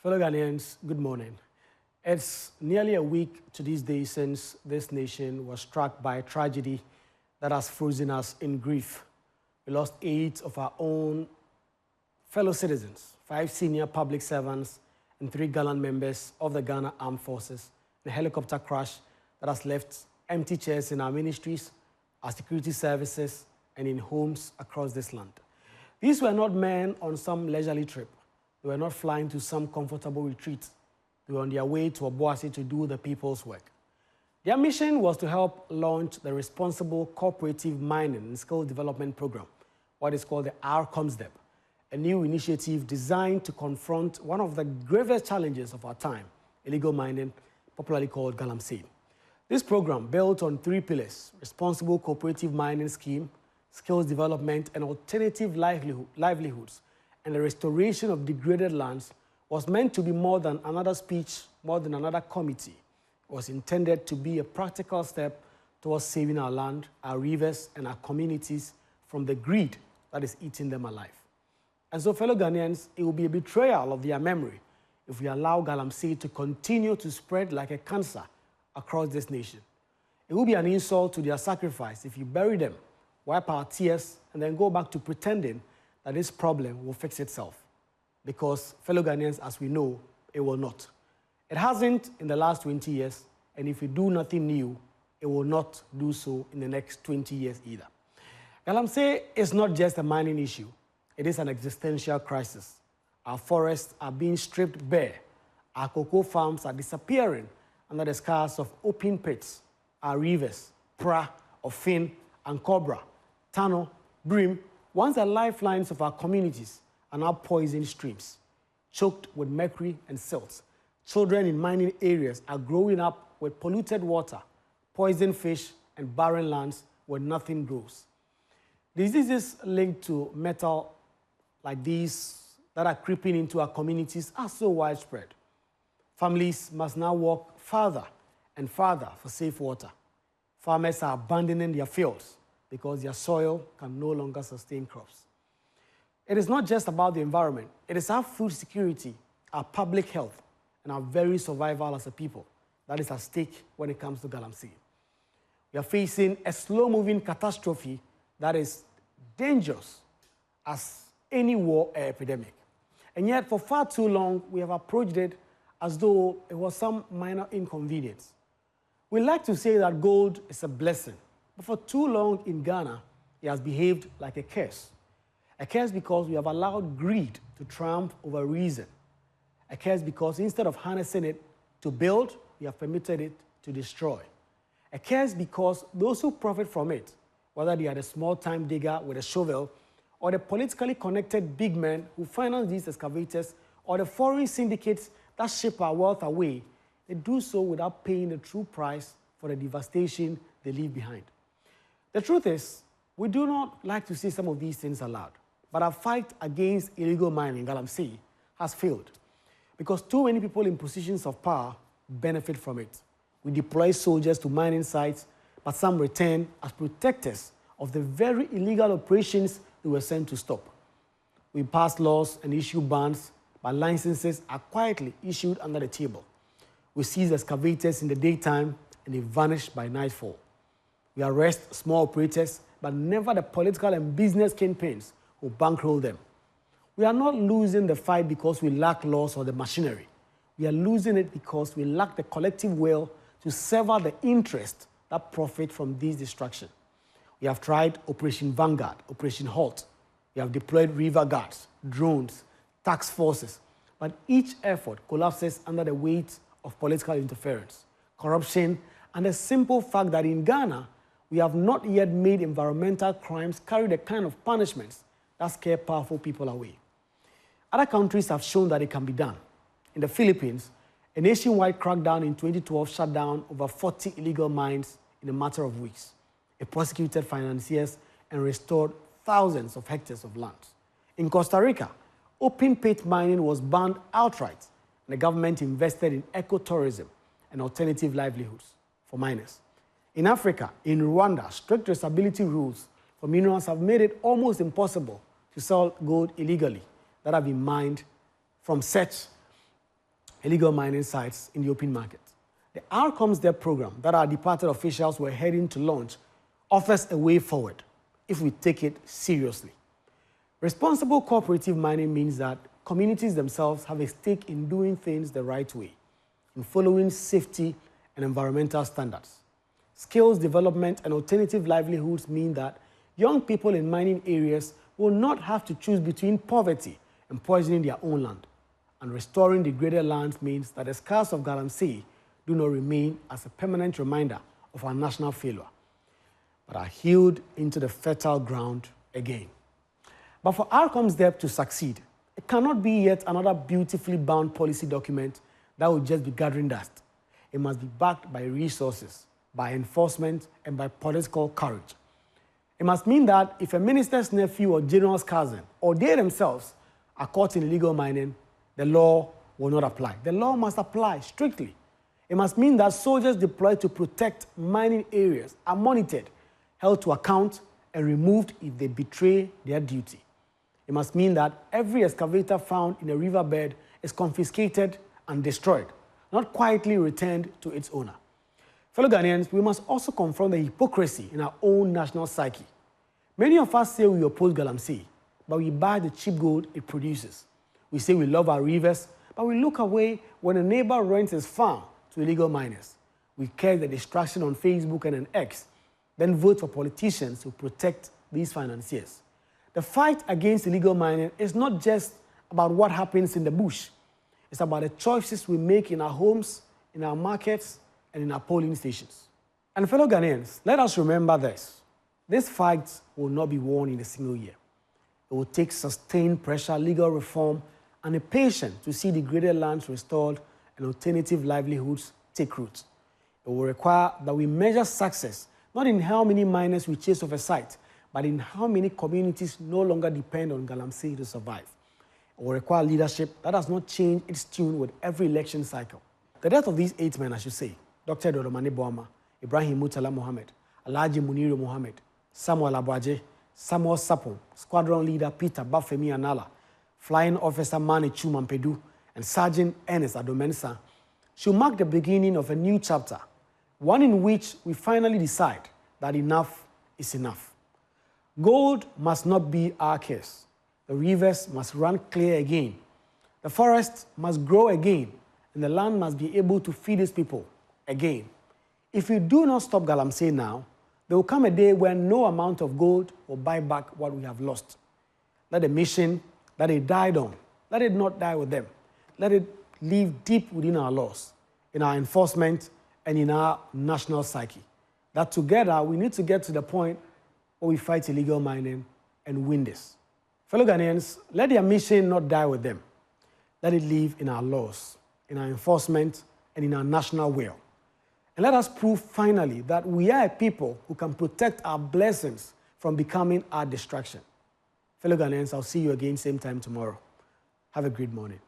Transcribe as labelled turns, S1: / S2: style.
S1: Fellow Ghanaians, good morning. It's nearly a week to this day since this nation was struck by a tragedy that has frozen us in grief. We lost 8 of our own fellow citizens, 5 senior public servants and 3 gallant members of the Ghana Armed Forces in a helicopter crash that has left empty chairs in our ministries, our security services, and in homes across this land. These were not men on some leisurely trip. They were not flying to some comfortable retreat. They were on their way to Obuasi to do the people's work. Their mission was to help launch the Responsible Cooperative Mining and Skill Development Program, what is called the RCOMSDEP, a new initiative designed to confront one of the gravest challenges of our time, illegal mining, popularly called galamsey. This program, built on 3 pillars: responsible cooperative mining scheme, skills development, and alternative livelihoods, and the restoration of degraded lands, was meant to be more than another speech, more than another committee. It was intended to be a practical step towards saving our land, our rivers, and our communities from the greed that is eating them alive. And so, fellow Ghanaians, it will be a betrayal of their memory if we allow galamsey to continue to spread like a cancer across this nation. It will be an insult to their sacrifice if you bury them, wipe our tears, and then go back to pretending that this problem will fix itself. Because, fellow Ghanaians, as we know, it will not. It hasn't in the last 20 years, and if we do nothing new, it will not do so in the next 20 years either. Galamsey is not just a mining issue. It is an existential crisis. Our forests are being stripped bare. Our cocoa farms are disappearing under the scars of open pits. Our rivers, Pra, Ofin, and Cobra, Tano, Brim, once the lifelines of our communities, are now poisoned streams, choked with mercury and silt. Children in mining areas are growing up with polluted water, poisoned fish, and barren lands where nothing grows. Diseases linked to metal like these that are creeping into our communities are so widespread. Families must now walk farther and farther for safe water. Farmers are abandoning their fields because their soil can no longer sustain crops. It is not just about the environment. It is our food security, our public health, and our very survival as a people that is at stake when it comes to galamsey. We are facing a slow-moving catastrophe that is dangerous as any war or epidemic. And yet, for far too long, we have approached it as though it was some minor inconvenience. We like to say that gold is a blessing, but for too long in Ghana, it has behaved like a curse. A curse because we have allowed greed to triumph over reason. A curse because instead of harnessing it to build, we have permitted it to destroy. A curse because those who profit from it, whether they are the small-time digger with a shovel, or the politically connected big men who finance these excavators, or the foreign syndicates that ship our wealth away, they do so without paying the true price for the devastation they leave behind. The truth is, we do not like to see some of these things aloud, but our fight against illegal mining, galamsey, has failed because too many people in positions of power benefit from it. We deploy soldiers to mining sites, but some return as protectors of the very illegal operations they were sent to stop. We pass laws and issue bans, but licenses are quietly issued under the table. We seize excavators in the daytime, and they vanish by nightfall. We arrest small operators, but never the political and business kingpins who bankroll them. We are not losing the fight because we lack laws or the machinery. We are losing it because we lack the collective will to sever the interests that profit from this destruction. We have tried Operation Vanguard, Operation Halt. We have deployed river guards, drones, task forces, but each effort collapses under the weight of political interference, corruption, and the simple fact that in Ghana, we have not yet made environmental crimes carry the kind of punishments that scare powerful people away. Other countries have shown that it can be done. In the Philippines, a nationwide crackdown in 2012 shut down over 40 illegal mines in a matter of weeks. It prosecuted financiers and restored thousands of hectares of land. In Costa Rica, open pit mining was banned outright, and the government invested in ecotourism and alternative livelihoods for miners. In Africa, in Rwanda, strict traceability rules for minerals have made it almost impossible to sell gold illegally that have been mined from such illegal mining sites in the open market. The Outcomes There program that our departed officials were heading to launch offers a way forward if we take it seriously. Responsible cooperative mining means that communities themselves have a stake in doing things the right way, in following safety and environmental standards. Skills development and alternative livelihoods mean that young people in mining areas will not have to choose between poverty and poisoning their own land. And restoring degraded lands means that the scars of Galamsey do not remain as a permanent reminder of our national failure, but are healed into the fertile ground again. But for Outcomes There to succeed, it cannot be yet another beautifully bound policy document that will just be gathering dust. It must be backed by resources, by enforcement, and by political courage. It must mean that if a minister's nephew or general's cousin, or they themselves, are caught in illegal mining, the law will not apply. The law must apply strictly. It must mean that soldiers deployed to protect mining areas are monitored, held to account, and removed if they betray their duty. It must mean that every excavator found in a riverbed is confiscated and destroyed, not quietly returned to its owner. Fellow Ghanaians, we must also confront the hypocrisy in our own national psyche. Many of us say we oppose Galamsey, but we buy the cheap gold it produces. We say we love our rivers, but we look away when a neighbor rents his farm to illegal miners. We curse the distraction on Facebook and on X, then vote for politicians who protect these financiers. The fight against illegal mining is not just about what happens in the bush. It's about the choices we make in our homes, in our markets, and in our polling stations. And fellow Ghanaians, let us remember this. This fight will not be won in a single year. It will take sustained pressure, legal reform, and a patience to see degraded lands restored and alternative livelihoods take root. It will require that we measure success not in how many miners we chase off a site, but in how many communities no longer depend on Galamsey to survive. It will require leadership that does not change its tune with every election cycle. The death of these 8 men, I should say, Dr. Dodomani Boama, Ibrahim Mutala Mohammed, Alhaji Muniru Mohammed, Samuel Abuaje, Samuel Sapon, Squadron Leader Peter Bafemi Anala, Flying Officer Mani Chumampedu, and Sergeant Ernest Adomensa, should mark the beginning of a new chapter, one in which we finally decide that enough is enough. Gold must not be our case. The rivers must run clear again. The forest must grow again, and the land must be able to feed its people again. If we do not stop Galamsey now, there will come a day when no amount of gold will buy back what we have lost. Let the mission that it died on, let it not die with them. Let it live deep within our laws, in our enforcement, and in our national psyche. That together, we need to get to the point where we fight illegal mining and win this. Fellow Ghanaians, let their mission not die with them. Let it live in our laws, in our enforcement, and in our national will. And let us prove finally that we are a people who can protect our blessings from becoming our distraction. Fellow Ghanaians, I'll see you again same time tomorrow. Have a great morning.